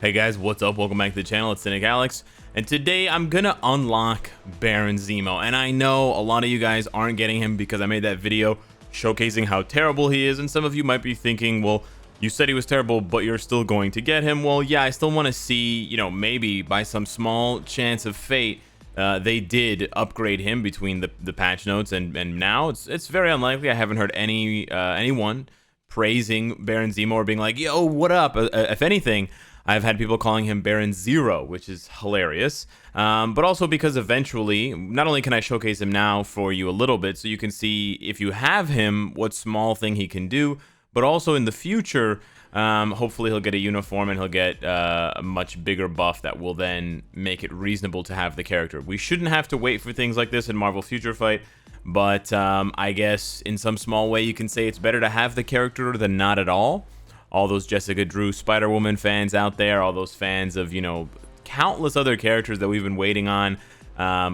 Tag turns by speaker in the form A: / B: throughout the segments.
A: Hey guys, what's up? Welcome back to the channel. It's Cynicalex, and today I'm gonna unlock Baron Zemo. And I know a lot of you guys aren't getting him because I made that video showcasing how terrible he is, and some of you might be thinking, well, you said he was terrible, but you're still going to get him. Well, yeah, I still want to see, maybe by some small chance of fate, they did upgrade him between the patch notes and now. It's very unlikely. I haven't heard anyone praising Baron Zemo or being like, yo, what up? If anything, I've had people calling him Baron Zero, which is hilarious. But also because eventually, not only can I showcase him now for you a little bit, so you can see if you have him, what small thing he can do, but also in the future, hopefully he'll get a uniform and he'll get a much bigger buff that will then make it reasonable to have the character. We shouldn't have to wait for things like this in Marvel Future Fight, but I guess in some small way you can say it's better to have the character than not at all. All those Jessica Drew Spider-Woman fans out there, all those fans of, countless other characters that we've been waiting on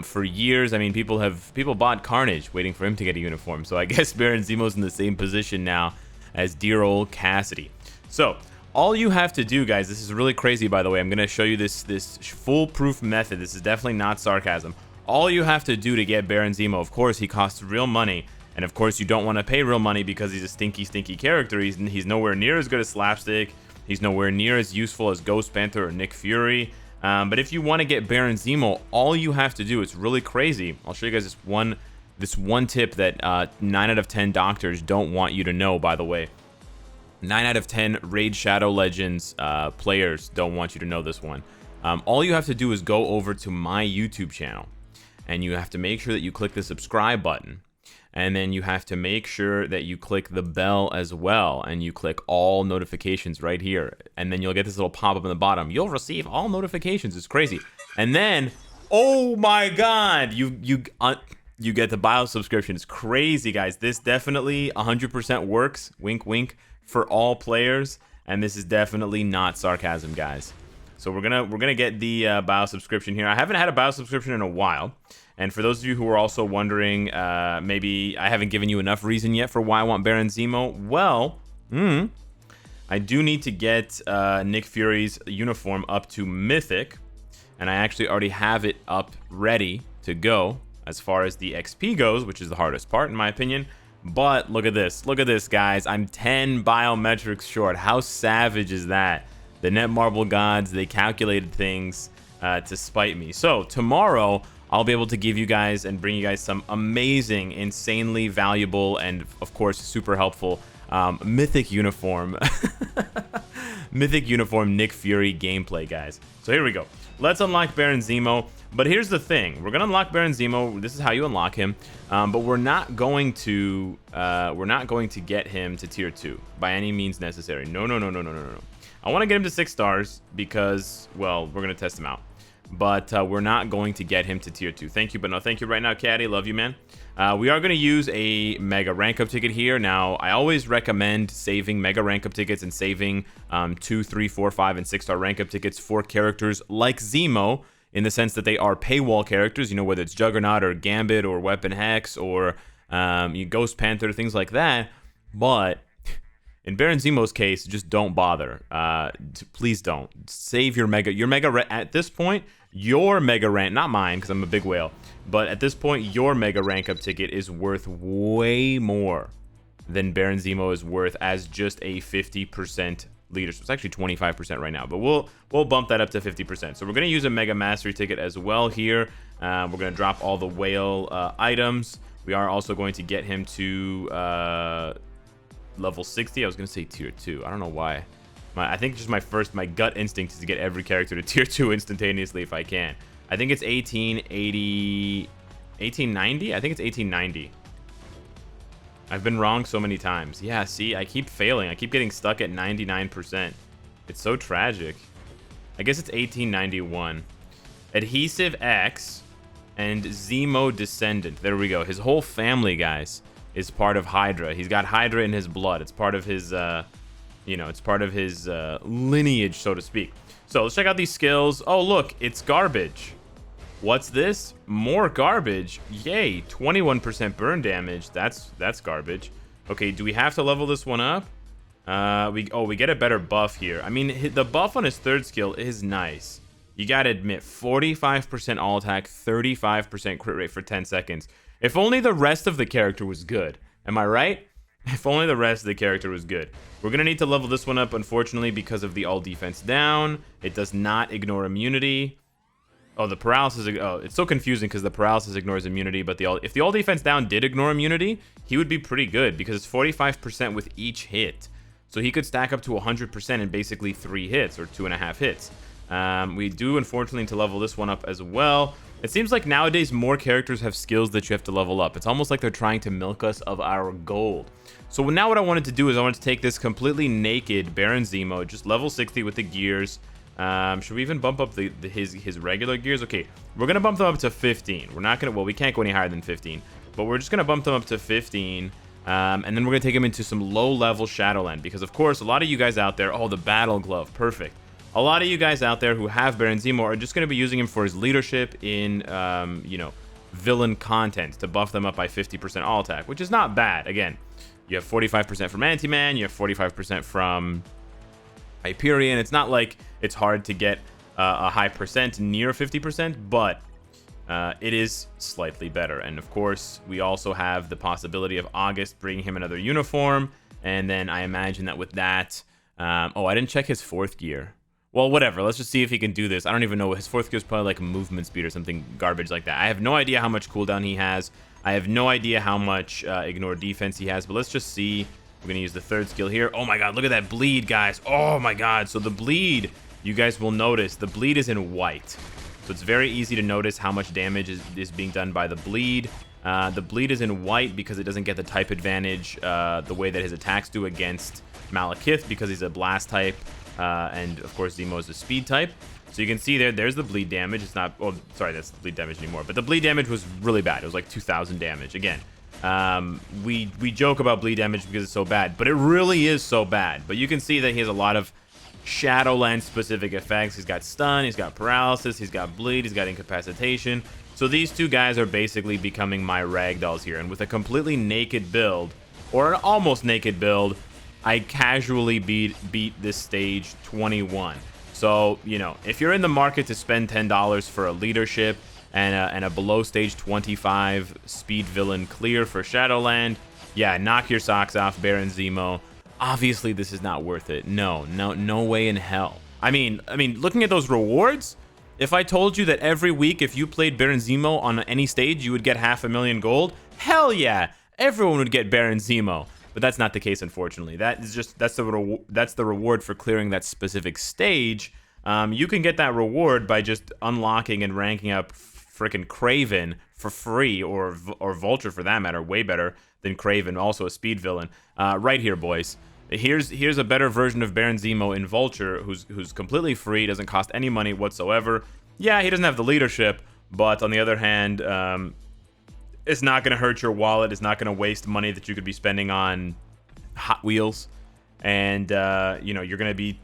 A: for years. I mean, people bought Carnage waiting for him to get a uniform. So I guess Baron Zemo's in the same position now as dear old Cassidy. So all you have to do, guys, this is really crazy, by the way. I'm going to show you this foolproof method. This is definitely not sarcasm. All you have to do to get Baron Zemo, of course, he costs real money. And of course, you don't want to pay real money because he's a stinky character. He's nowhere near as good as Slapstick. He's nowhere near as useful as Ghost Panther or Nick Fury. But if you want to get Baron Zemo, all you have to do, it's really crazy. I'll show you guys this one tip that 9 out of 10 doctors don't want you to know, by the way. 9 out of 10 Raid Shadow Legends players don't want you to know this one. All you have to do is go over to my YouTube channel. And you have to make sure that you click the subscribe button. And then you have to make sure that you click the bell as well, and you click all notifications right here, and then you'll get this little pop-up in the bottom. You'll receive all notifications. It's crazy. And then, oh my god, you get the bio subscription. It's crazy, guys. This definitely 100% works, wink wink, for all players, and this is definitely not sarcasm, guys. So we're gonna get the bio subscription here. I haven't had a bio subscription in a while. And for those of you who are also wondering, maybe I haven't given you enough reason yet for why I want Baron Zemo. Well, I do need to get Nick Fury's uniform up to Mythic. And I actually already have it up ready to go as far as the XP goes, which is the hardest part in my opinion. But look at this. Look at this, guys. I'm 10 biometrics short. How savage is that? The Netmarble gods, they calculated things to spite me. So tomorrow, I'll be able to give you guys and bring you guys some amazing, insanely valuable, and of course super helpful Mythic uniform Mythic uniform Nick Fury gameplay, guys. So here we go. Let's unlock Baron Zemo. But here's the thing: we're gonna unlock Baron Zemo. This is how you unlock him. But we're not going to get him to tier 2 by any means necessary. No. I want to get him to 6 stars because, well, we're gonna test him out. But we're not going to get him to tier 2. Thank you, but no thank you right now, Caddy. Love you, man. We are going to use a mega rank up ticket here. Now, I always recommend saving mega rank up tickets and saving 2, 3, 4, 5, and 6 star rank up tickets for characters like Zemo, in the sense that they are paywall characters, whether it's Juggernaut or Gambit or Weapon Hex or Ghost Panther, things like that. But in Baron Zemo's case, just don't bother. Please don't. Save your mega at this point. Your mega rank, not mine because I'm a big whale, but at this point, your mega rank up ticket is worth way more than Baron Zemo is worth as just a 50% leader. So it's actually 25% right now, but we'll bump that up to 50%. So we're gonna use a mega mastery ticket as well here. We're gonna drop all the whale items. We are also going to get him to level 60. I was gonna say tier 2. I don't know why. I think just my gut instinct is to get every character to tier 2 instantaneously if I can. I think it's 1880, 1890. I think it's 1890. I've been wrong so many times. Yeah, see, I keep failing. I keep getting stuck at 99%. It's so tragic. I guess it's 1891. Adhesive X and Zemo Descendant. There we go. His whole family, guys, is part of Hydra. He's got Hydra in his blood. It's part of his it's part of his lineage, so to speak. So let's check out these skills. Oh, look, it's garbage. What's this? More garbage. Yay, 21% burn damage. That's garbage. Okay, do we have to level this one up? We get a better buff here. I mean, the buff on his third skill is nice. You gotta admit, 45% all attack, 35% crit rate for 10 seconds. If only the rest of the character was good. Am I right? If only the rest of the character was good. We're gonna need to level this one up, unfortunately, because of the all defense down. It does not ignore immunity. Oh, the paralysis. Oh, it's so confusing because the paralysis ignores immunity, but if the all defense down did ignore immunity, he would be pretty good because it's 45% with each hit. So he could stack up to 100% in basically 3 hits or 2.5 hits. We do unfortunately need to level this one up as well. It seems like nowadays more characters have skills that you have to level up. It's almost like they're trying to milk us of our gold. So now what I wanted to do is I wanted to take this completely naked Baron Zemo, just level 60 with the gears. Should we even bump up his regular gears? Okay, we're gonna bump them up to 15. We're not gonna, well, we can't go any higher than 15, but we're just gonna bump them up to 15. And then we're gonna take him into some low-level Shadowland because, of course, a lot of you guys out there, oh, the Battle Glove, perfect. A lot of you guys out there who have Baron Zemo are just going to be using him for his leadership in, you know, villain content to buff them up by 50% all attack, which is not bad. Again, you have 45% from Anti-Man, you have 45% from Hyperion. It's not like it's hard to get a high percent near 50%, but it is slightly better. And of course, we also have the possibility of August bringing him another uniform. And then I imagine that with that, oh, I didn't check his 4th gear. Well, whatever. Let's just see if he can do this. I don't even know. His 4th gear is probably like movement speed or something garbage like that. I have no idea how much cooldown he has. I have no idea how much ignore defense he has. But let's just see. We're going to use the 3rd skill here. Oh my god, look at that bleed, guys. Oh my god. So the bleed, you guys will notice, the bleed is in white. So it's very easy to notice how much damage is being done by the bleed. The bleed is in white because it doesn't get the type advantage the way that his attacks do against Malekith because he's a blast type. And of course Zemo is a speed type. So you can see there's the bleed damage. It's not, oh sorry, that's the bleed damage anymore, but the bleed damage was really bad. It was like 2,000 damage. Again, we joke about bleed damage because it's so bad, but it really is so bad. But you can see that he has a lot of Shadowland specific effects. He's got stun, he's got paralysis, he's got bleed, he's got incapacitation. So these two guys are basically becoming my ragdolls here, and with a completely naked build, or an almost naked build, I casually beat this stage 21. So, you know, if you're in the market to spend $10 for a leadership and a below stage 25 speed villain clear for Shadowland, yeah, knock your socks off, Baron Zemo. Obviously, this is not worth it. No way in hell. I mean, looking at those rewards, if I told you that every week if you played Baron Zemo on any stage, you would get 500,000 gold, hell yeah, everyone would get Baron Zemo. But that's not the case, unfortunately. That's the reward for clearing that specific stage. You can get that reward by just unlocking and ranking up freaking Kraven for free, or Vulture for that matter, way better than Kraven, also a speed villain. Right here, boys. Here's a better version of Baron Zemo in Vulture, who's completely free, doesn't cost any money whatsoever. Yeah, he doesn't have the leadership, but on the other hand, it's not going to hurt your wallet. It's not going to waste money that you could be spending on Hot Wheels. And, you know, you're going to be,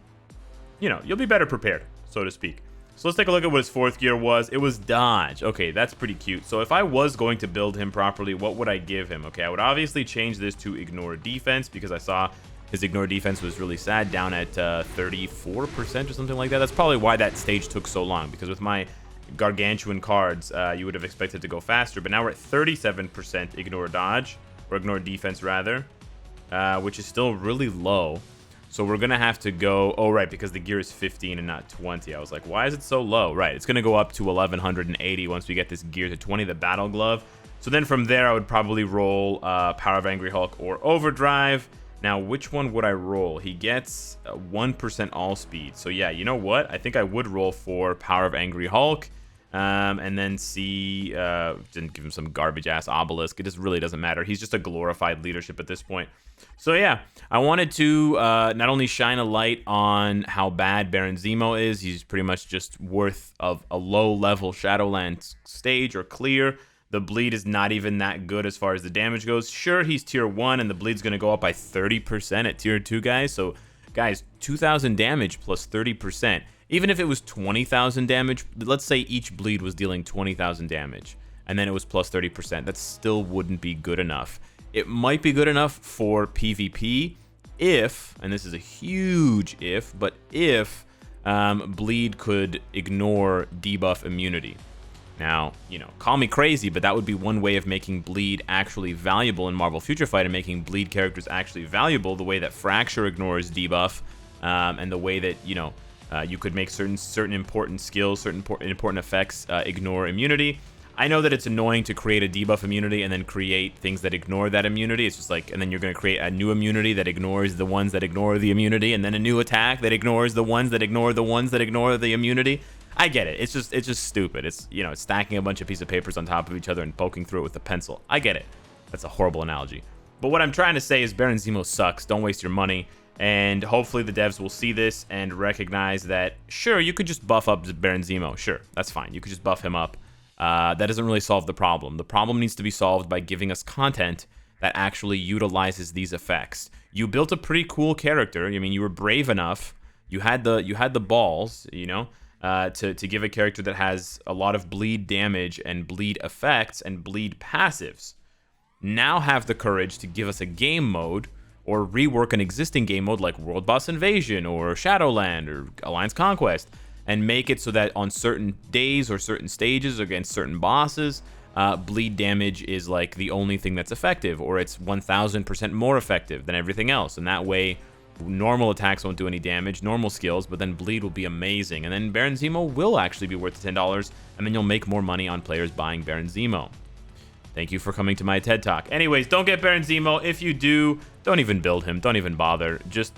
A: you know, you'll be better prepared, so to speak. So let's take a look at what his 4th gear was. It was dodge. Okay, that's pretty cute. So if I was going to build him properly, what would I give him? Okay, I would obviously change this to ignore defense because I saw his ignore defense was really sad, down at 34% or something like that. That's probably why that stage took so long, because with my gargantuan cards, you would have expected to go faster, but now we're at 37% ignore dodge, or ignore defense rather, which is still really low. So we're gonna have to go, oh right, because the gear is 15 and not 20. I was like, why is it so low? Right, it's gonna go up to 1180 once we get this gear to 20, the battle glove. So then from there I would probably roll Power of Angry Hulk or Overdrive. Now, which one would I roll? He gets 1% all speed. So yeah, you know what? I think I would roll for Power of Angry Hulk. And then see, didn't give him some garbage ass obelisk. It just really doesn't matter. He's just a glorified leadership at this point. So yeah, I wanted to not only shine a light on how bad Baron Zemo is. He's pretty much just worth of a low level Shadowland stage or clear. The bleed is not even that good as far as the damage goes. Sure, he's tier 1 and the bleed's going to go up by 30% at tier 2, guys. So guys, 2,000 damage plus 30%. Even if it was 20,000 damage, let's say each bleed was dealing 20,000 damage, and then it was plus 30%, that still wouldn't be good enough. It might be good enough for PvP, if, and this is a huge if, but if bleed could ignore debuff immunity. Now, you know, call me crazy, but that would be one way of making bleed actually valuable in Marvel Future Fight, and making bleed characters actually valuable the way that Fracture ignores debuff, and the way that, you know, you could make certain important skills, certain important effects ignore immunity. I know that it's annoying to create a debuff immunity and then create things that ignore that immunity. It's just like, and then you're going to create a new immunity that ignores the ones that ignore the immunity, and then a new attack that ignores the ones that ignore the ones that ignore the immunity. I get it. It's just stupid. It's, you know, it's stacking a bunch of pieces of papers on top of each other and poking through it with a pencil. I get it. That's a horrible analogy. But what I'm trying to say is Baron Zemo sucks. Don't waste your money. And hopefully the devs will see this and recognize that, sure, you could just buff up Baron Zemo. Sure, that's fine. You could just buff him up. That doesn't really solve the problem. The problem needs to be solved by giving us content that actually utilizes these effects. You built a pretty cool character. I mean, you were brave enough. You had the balls, you know, to give a character that has a lot of bleed damage and bleed effects and bleed passives. Now have the courage to give us a game mode, or rework an existing game mode like World Boss Invasion or Shadowland or Alliance Conquest, and make it so that on certain days or certain stages against certain bosses, bleed damage is like the only thing that's effective, or it's 1000% more effective than everything else. And that way, normal attacks won't do any damage, normal skills, but then bleed will be amazing. And then Baron Zemo will actually be worth $10, and then you'll make more money on players buying Baron Zemo. Thank you for coming to my TED Talk. Anyways, don't get Baron Zemo. If you do, don't even build him. Don't even bother. Just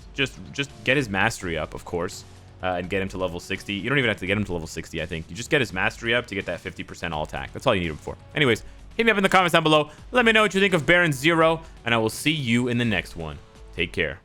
A: get his mastery up, of course, and get him to level 60. You don't even have to get him to level 60, I think. You just get his mastery up to get that 50% all attack. That's all you need him for. Anyways, hit me up in the comments down below. Let me know what you think of Baron Zero, and I will see you in the next one. Take care.